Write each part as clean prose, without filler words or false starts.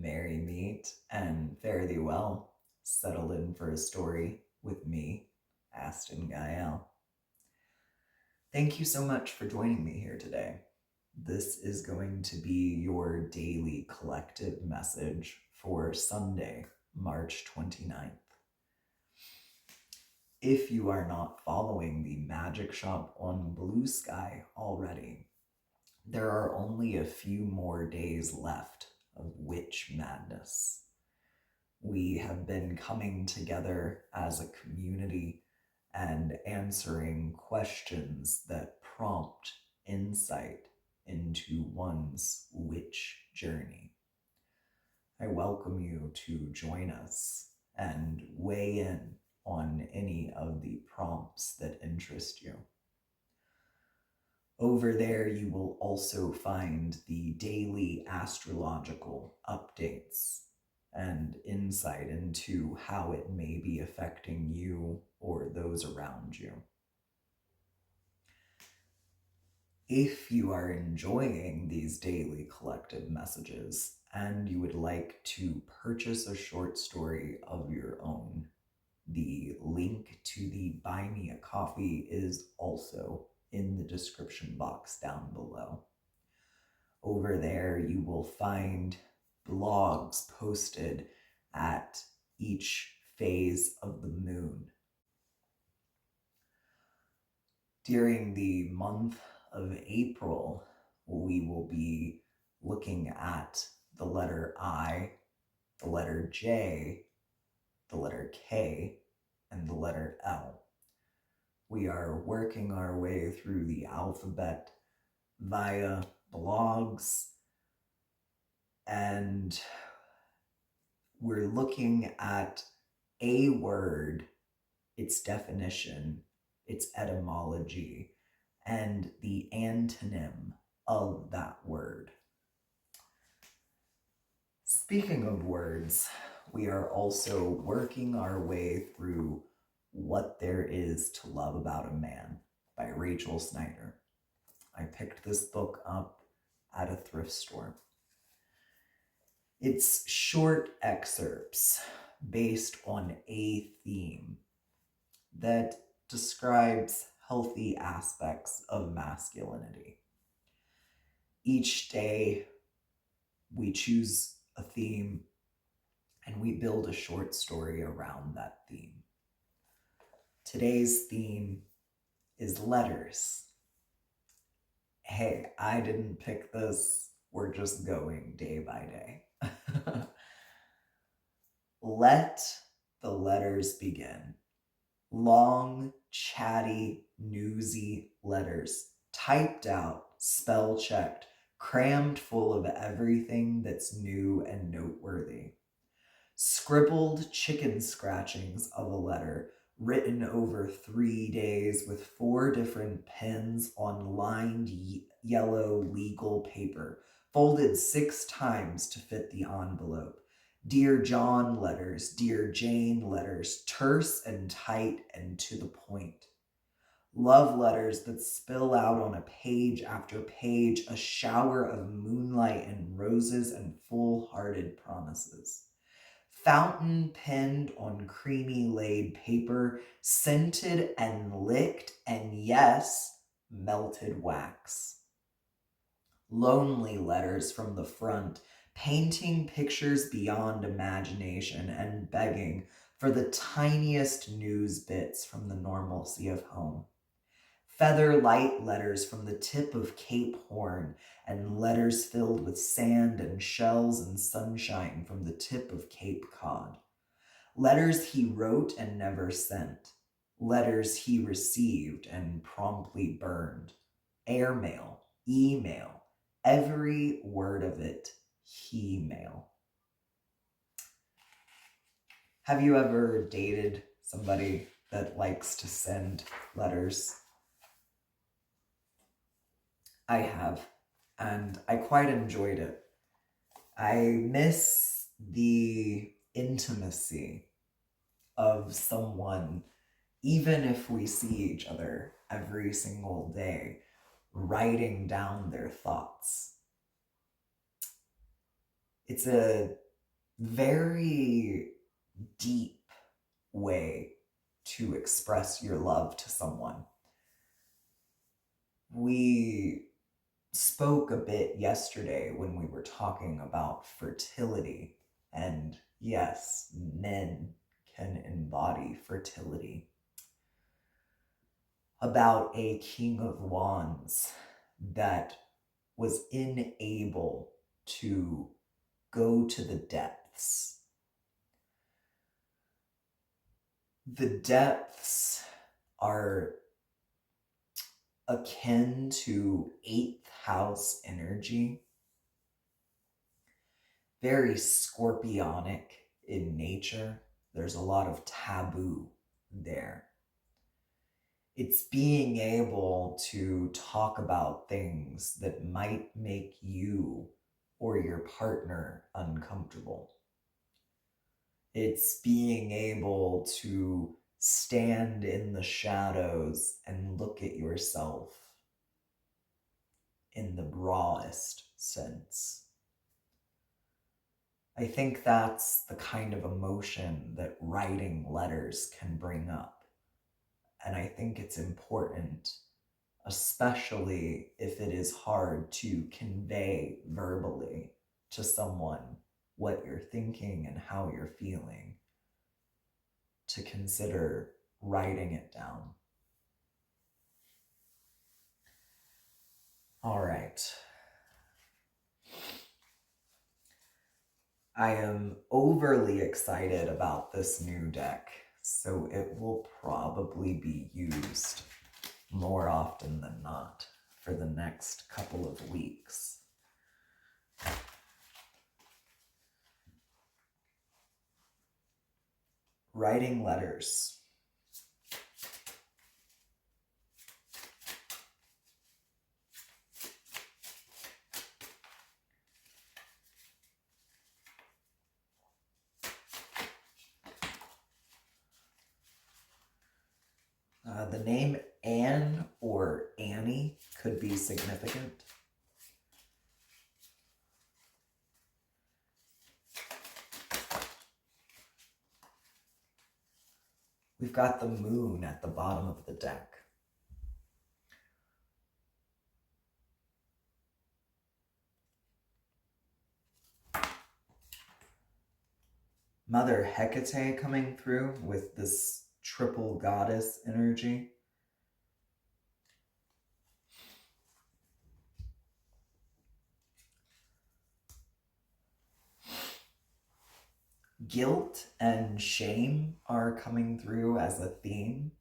merry meet and fare thee well. Settle in for a story with me, Astin Gaël. Thank you so much for joining me here today. This is going to be your daily collective message for Sunday, March 29th. If you are not following the magic shop on BlueSky already, there are only a few more days left of Witch Madness. We have been coming together as a community and answering questions that prompt insight into one's witch journey. I welcome you to join us and weigh in on any of the prompts that interest you. Over there, you will also find the daily astrological updates and insight into how it may be affecting you or those around you. If you are enjoying these daily collective messages and you would like to purchase a short story of your own, the link to the Buy Me a Coffee is also in the description box down below. Over there, you will find blogs posted at each phase of the moon. During the month of April, we will be looking at the letter I, the letter J, the letter K, and the letter L. We are working our way through the alphabet via blogs, and we're looking at a word, its definition, its etymology, and the antonym of that word. Speaking of words, we are also working our way through What There Is to Love About a Man by Rachel Snyder. I picked this book up at a thrift store. It's short excerpts based on a theme that describes healthy aspects of masculinity. Each day, we choose a theme and we build a short story around that theme. Today's theme is letters. Hey, I didn't pick this. We're just going day by day. Let the letters begin. Long, chatty, newsy letters, typed out, spell-checked, crammed full of everything that's new and noteworthy. Scribbled chicken scratchings of a letter written over 3 days with 4 different pens on lined yellow legal paper, folded 6 times to fit the envelope. Dear John letters, Dear Jane letters, terse and tight and to the point. Love letters that spill out on a page after page, a shower of moonlight and roses and full-hearted promises. Fountain penned on creamy laid paper, scented and licked, and yes, melted wax. Lonely letters from the front, painting pictures beyond imagination and begging for the tiniest news bits from the normalcy of home. Feather light letters from the tip of Cape Horn, and letters filled with sand and shells and sunshine from the tip of Cape Cod. Letters he wrote and never sent. Letters he received and promptly burned. Airmail, email, every word of it, he-mail. Have you ever dated somebody that likes to send letters? I have, and I quite enjoyed it. I miss the intimacy of someone, even if we see each other every single day, writing down their thoughts. It's a very deep way to express your love to someone. We spoke a bit yesterday when we were talking about fertility, and yes, men can embody fertility. About a King of Wands that was unable to go to the depths. The depths are akin to 8th house energy, very scorpionic in nature. There's a lot of taboo there. It's being able to talk about things that might make you or your partner uncomfortable. It's being able to stand in the shadows and look at yourself in the rawest sense. I think that's the kind of emotion that writing letters can bring up. And I think it's important, especially if it is hard to convey verbally to someone what you're thinking and how you're feeling, to consider writing it down. All right. I am overly excited about this new deck, so it will probably be used more often than not for the next couple of weeks. Writing letters. The name Anne or Annie could be significant. We've got the moon at the bottom of the deck. Mother Hecate coming through with this triple goddess energy. Guilt and shame are coming through as a theme.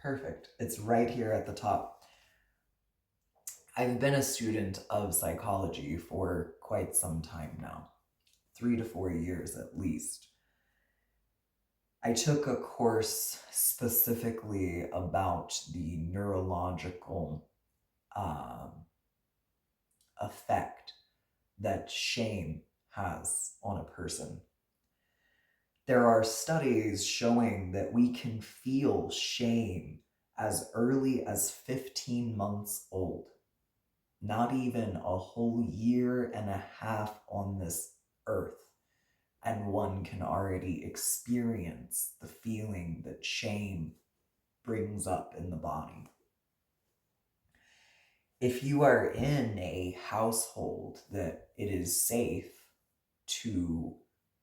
Perfect. It's right here at the top. I've been a student of psychology for quite some time now, 3 to 4 years at least. I took a course specifically about the neurological effect that shame has on a person. There are studies showing that we can feel shame as early as 15 months old, not even a whole year and a half on this earth, and one can already experience the feeling that shame brings up in the body. If you are in a household that it is safe to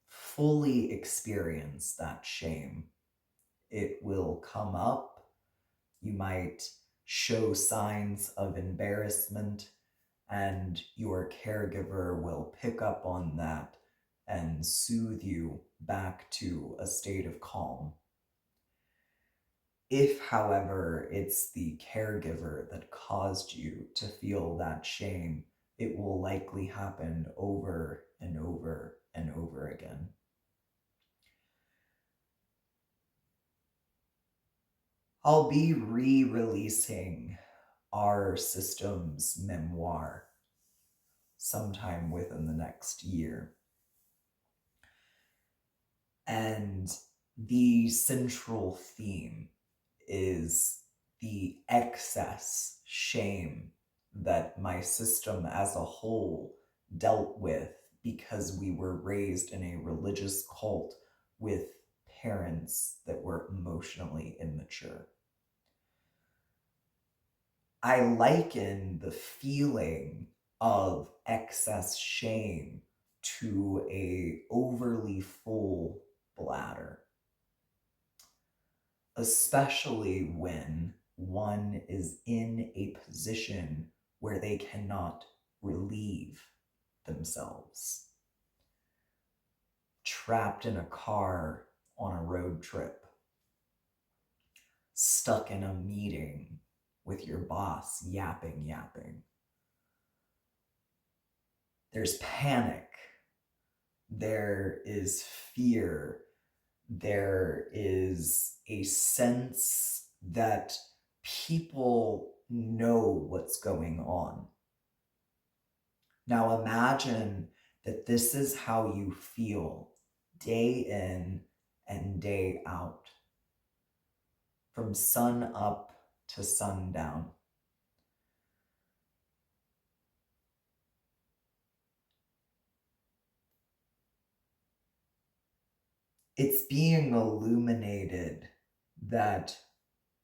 fully experience that shame, it will come up. You might show signs of embarrassment, and your caregiver will pick up on that and soothe you back to a state of calm. If, however, it's the caregiver that caused you to feel that shame, it will likely happen over and over and over again. I'll be re-releasing our system's memoir sometime within the next year. And the central theme is the excess shame that my system as a whole dealt with because we were raised in a religious cult with parents that were emotionally immature. I liken the feeling of excess shame to a overly full bladder, especially when one is in a position where they cannot relieve themselves. Trapped in a car on a road trip, stuck in a meeting with your boss yapping. There's panic, there is fear, there is a sense that people know what's going on. Now imagine that this is how you feel day in and day out, from sun up to sundown. It's being illuminated that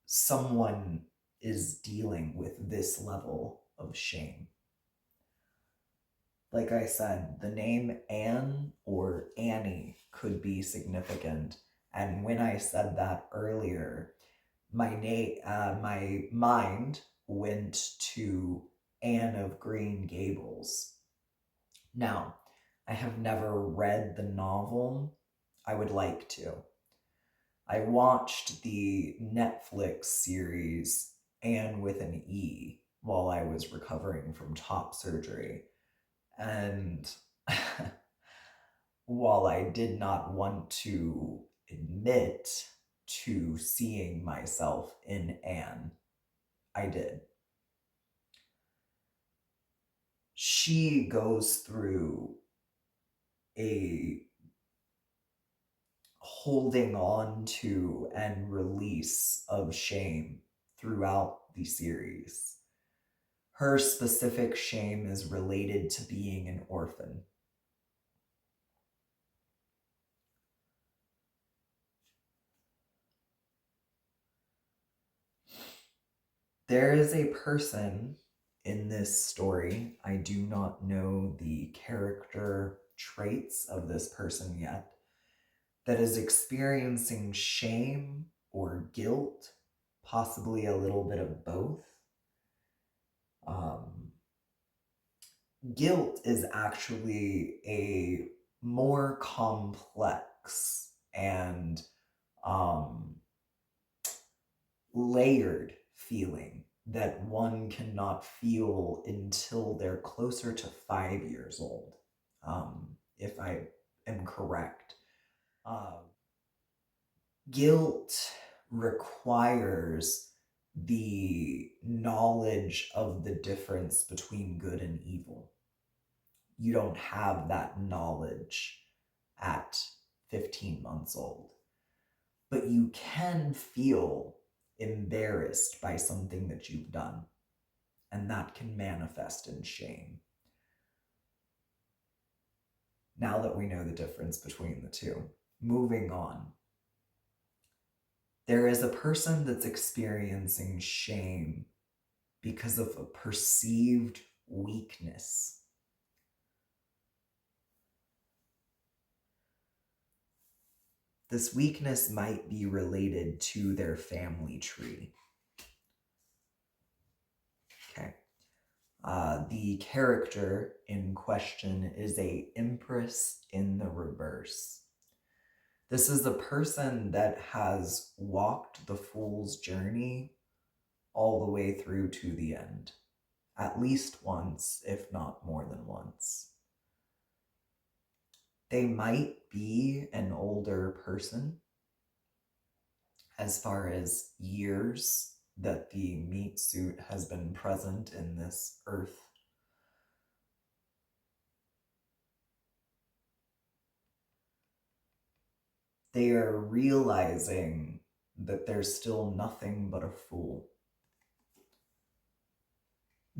someone is dealing with this level of shame. Like I said, the name Anne or Annie could be significant. And when I said that earlier, my mind went to Anne of Green Gables. Now, I have never read the novel. I would like to. I watched the Netflix series Anne with an E while I was recovering from top surgery. And while I did not want to admit to seeing myself in Anne, I did. She goes through a holding on to and release of shame throughout the series. Her specific shame is related to being an orphan. There is a person in this story. I do not know the character traits of this person yet, that is experiencing shame or guilt, possibly a little bit of both. Guilt is actually a more complex and layered feeling that one cannot feel until they're closer to 5 years old, if I am correct. Guilt requires the knowledge of the difference between good and evil. You don't have that knowledge at 15 months old. But you can feel embarrassed by something that you've done, and that can manifest in shame. Now that we know the difference between the two, moving on. There is a person that's experiencing shame because of a perceived weakness. This weakness might be related to their family tree. Okay. The character in question is a Empress in the reverse. This is a person that has walked the fool's journey all the way through to the end, at least once, if not more than once. They might be an older person as far as years that the meat suit has been present in this earth. They are realizing that they're still nothing but a fool.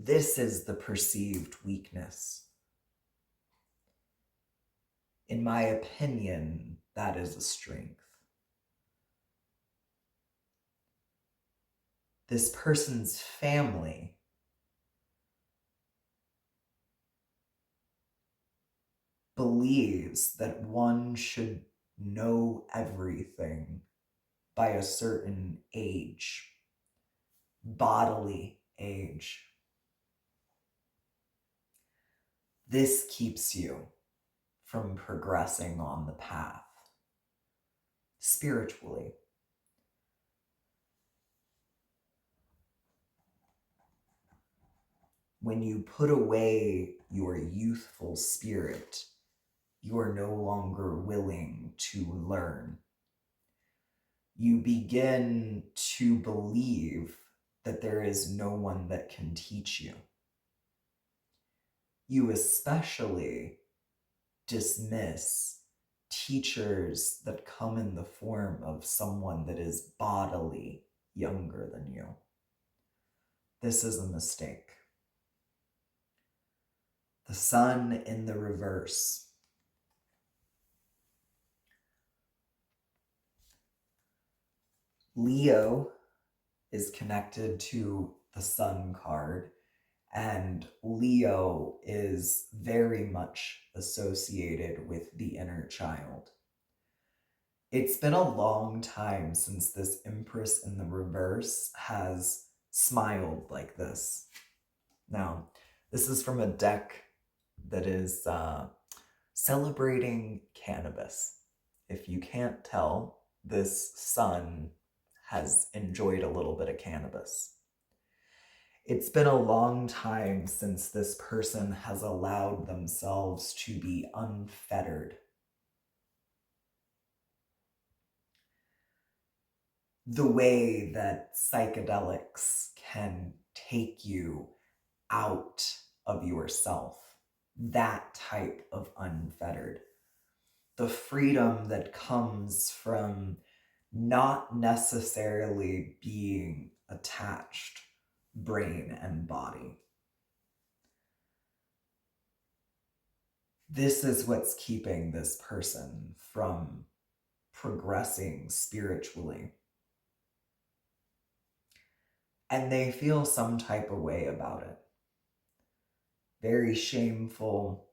This is the perceived weakness. In my opinion, that is a strength. This person's family believes that one should know everything by a certain age, bodily age. This keeps you from progressing on the path spiritually. When you put away your youthful spirit, you are no longer willing to learn. You begin to believe that there is no one that can teach you. You especially dismiss teachers that come in the form of someone that is bodily younger than you. This is a mistake. The sun in the reverse. Leo is connected to the sun card, and Leo is very much associated with the inner child. It's been a long time since this Empress in the reverse has smiled like this. Now, this is from a deck that is celebrating cannabis. If you can't tell, this sun has enjoyed a little bit of cannabis. It's been a long time since this person has allowed themselves to be unfettered. The way that psychedelics can take you out of yourself, that type of unfettered. The freedom that comes from not necessarily being attached, brain and body. This is what's keeping this person from progressing spiritually. And they feel some type of way about it. Very shameful.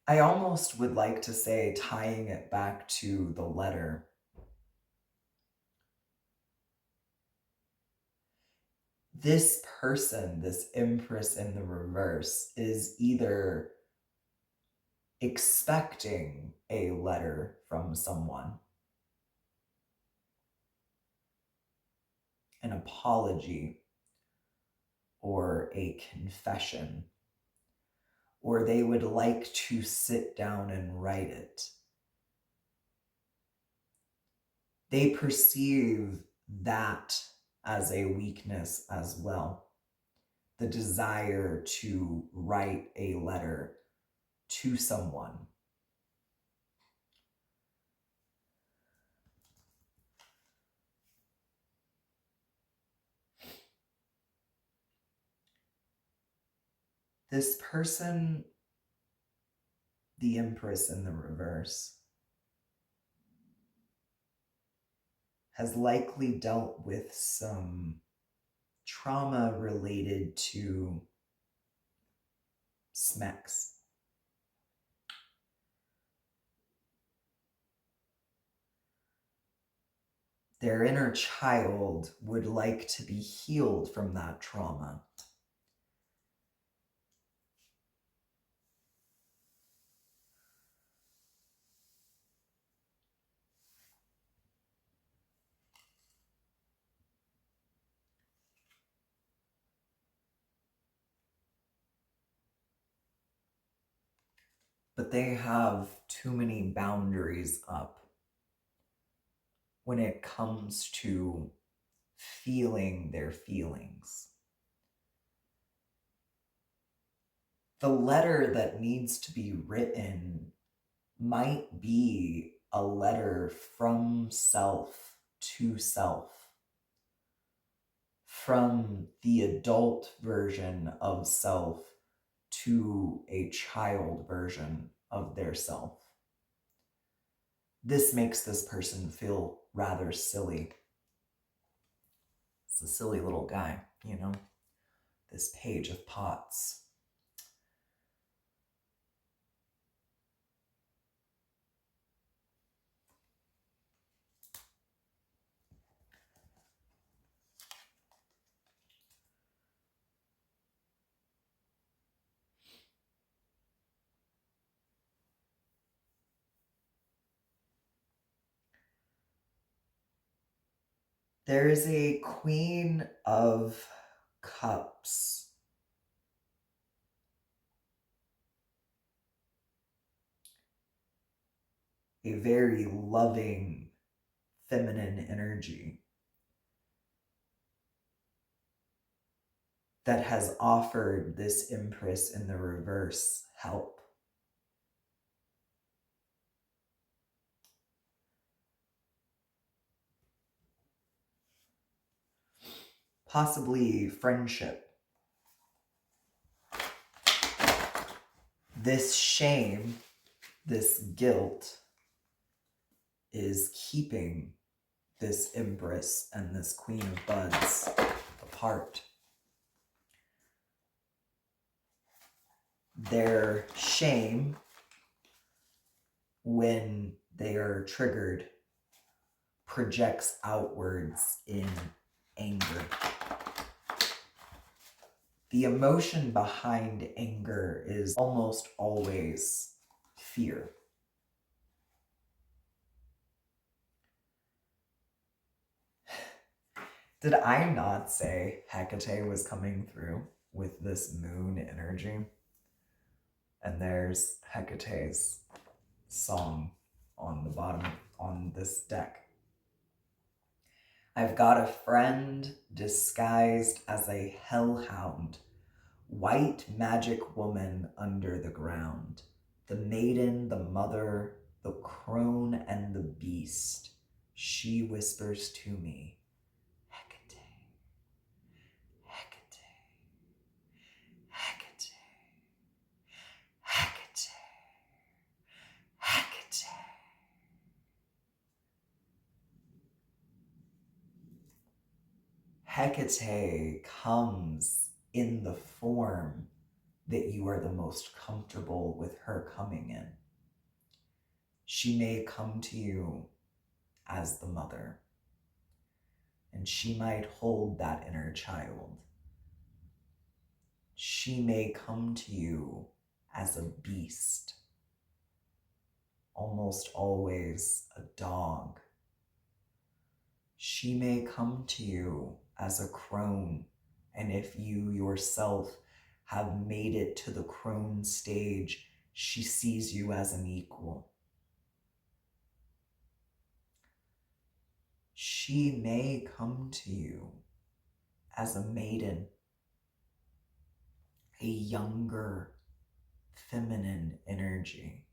I almost would like to say, tying it back to the letter, this person, this Empress in the reverse, is either expecting a letter from someone, an apology, or a confession, or they would like to sit down and write it. They perceive that as a weakness as well. The desire to write a letter to someone. This person, the Empress in the reverse, has likely dealt with some trauma related to smecks. Their inner child would like to be healed from that trauma. But they have too many boundaries up when it comes to feeling their feelings. The letter that needs to be written might be a letter from self to self. from the adult version of self to a child version of their self. This makes this person feel rather silly. It's a silly little guy, you know? This page of pots. There is a Queen of Cups. A very loving, feminine energy that has offered this Empress in the reverse help. Possibly friendship. This shame, this guilt, is keeping this Empress and this Queen of Buds apart. Their shame, when they are triggered, projects outwards in anger. The emotion behind anger is almost always fear. Did I not say Hecate was coming through with this moon energy? And there's Hecate's song on the bottom on this deck. I've got a friend disguised as a hellhound, white magic woman under the ground, the maiden, the mother, the crone, and the beast. She whispers to me, Hecate, Hecate, Hecate, Hecate, Hecate. Hecate comes in the form that you are the most comfortable with her coming in. She may come to you as the mother, and she might hold that inner child. She may come to you as a beast, almost always a dog. She may come to you as a crone, and if you yourself have made it to the crone stage, she sees you as an equal. She may come to you as a maiden, a younger, feminine energy.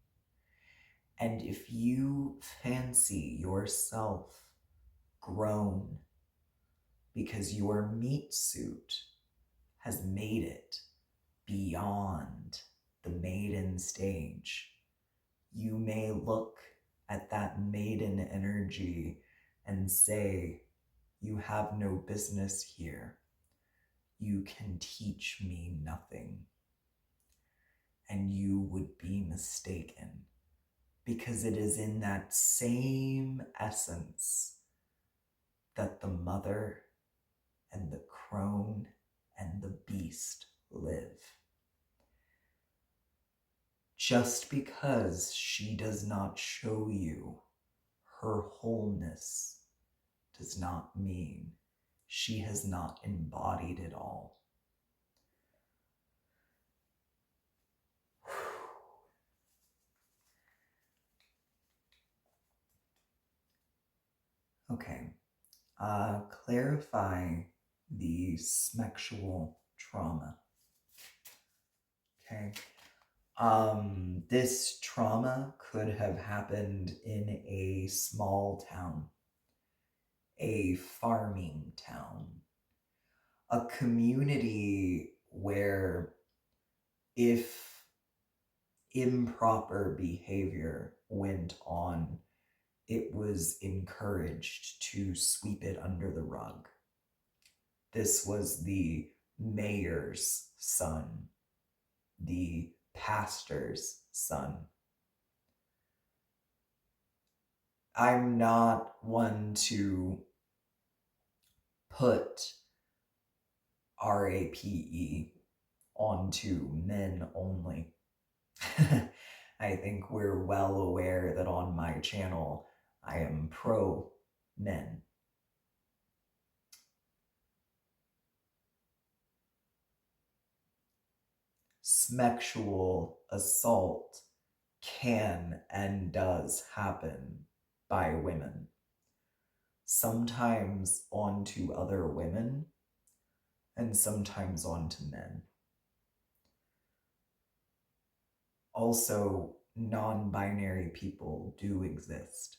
And if you fancy yourself grown because your meat suit has made it beyond the maiden stage, you may look at that maiden energy and say, you have no business here. You can teach me nothing. And you would be mistaken, because it is in that same essence that the mother and the crone and the beast live. Just because she does not show you her wholeness does not mean she has not embodied it all. Okay, clarify the smexual trauma. Okay, this trauma could have happened in a small town, a farming town, a community where if improper behavior went on, it was encouraged to sweep it under the rug. This was the mayor's son, the pastor's son. I'm not one to put RAPE onto men only. I think we're well aware that on my channel, I am pro men. Sexual assault can and does happen by women, sometimes onto other women and sometimes onto men. Also, non-binary people do exist,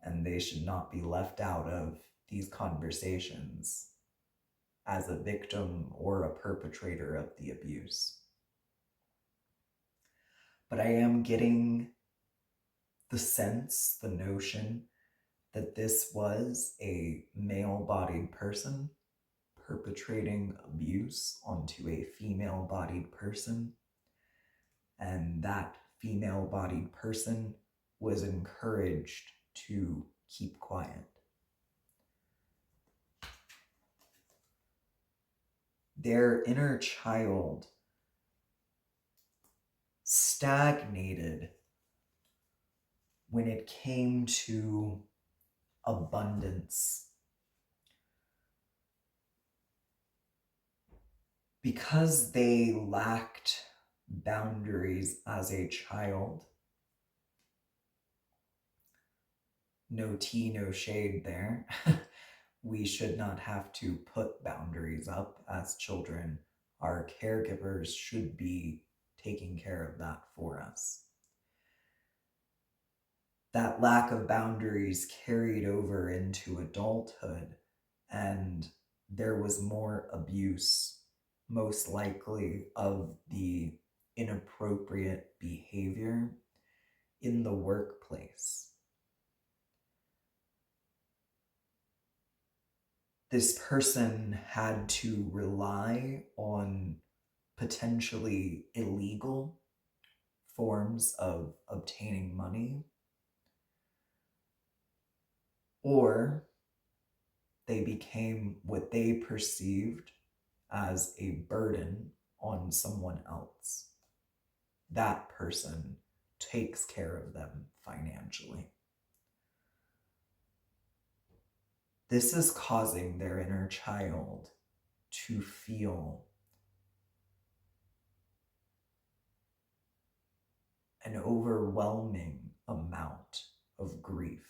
and they should not be left out of these conversations as a victim or a perpetrator of the abuse. But I am getting the sense, the notion, that this was a male-bodied person perpetrating abuse onto a female-bodied person, and that female-bodied person was encouraged to keep quiet. Their inner child stagnated when it came to abundance. Because they lacked boundaries as a child, no tea, no shade there. We should not have to put boundaries up as children. Our caregivers should be taking care of that for us. That lack of boundaries carried over into adulthood, and there was more abuse, most likely of the inappropriate behavior in the workplace. This person had to rely on potentially illegal forms of obtaining money, or they became what they perceived as a burden on someone else. That person takes care of them financially. This is causing their inner child to feel an overwhelming amount of grief.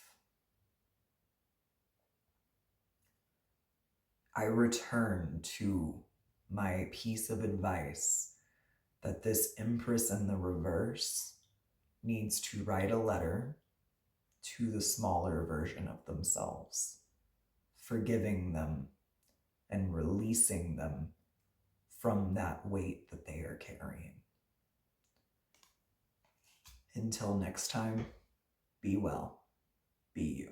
I return to my piece of advice that this Empress in the reverse needs to write a letter to the smaller version of themselves, forgiving them and releasing them from that weight that they are carrying. Until next time, be well, be you.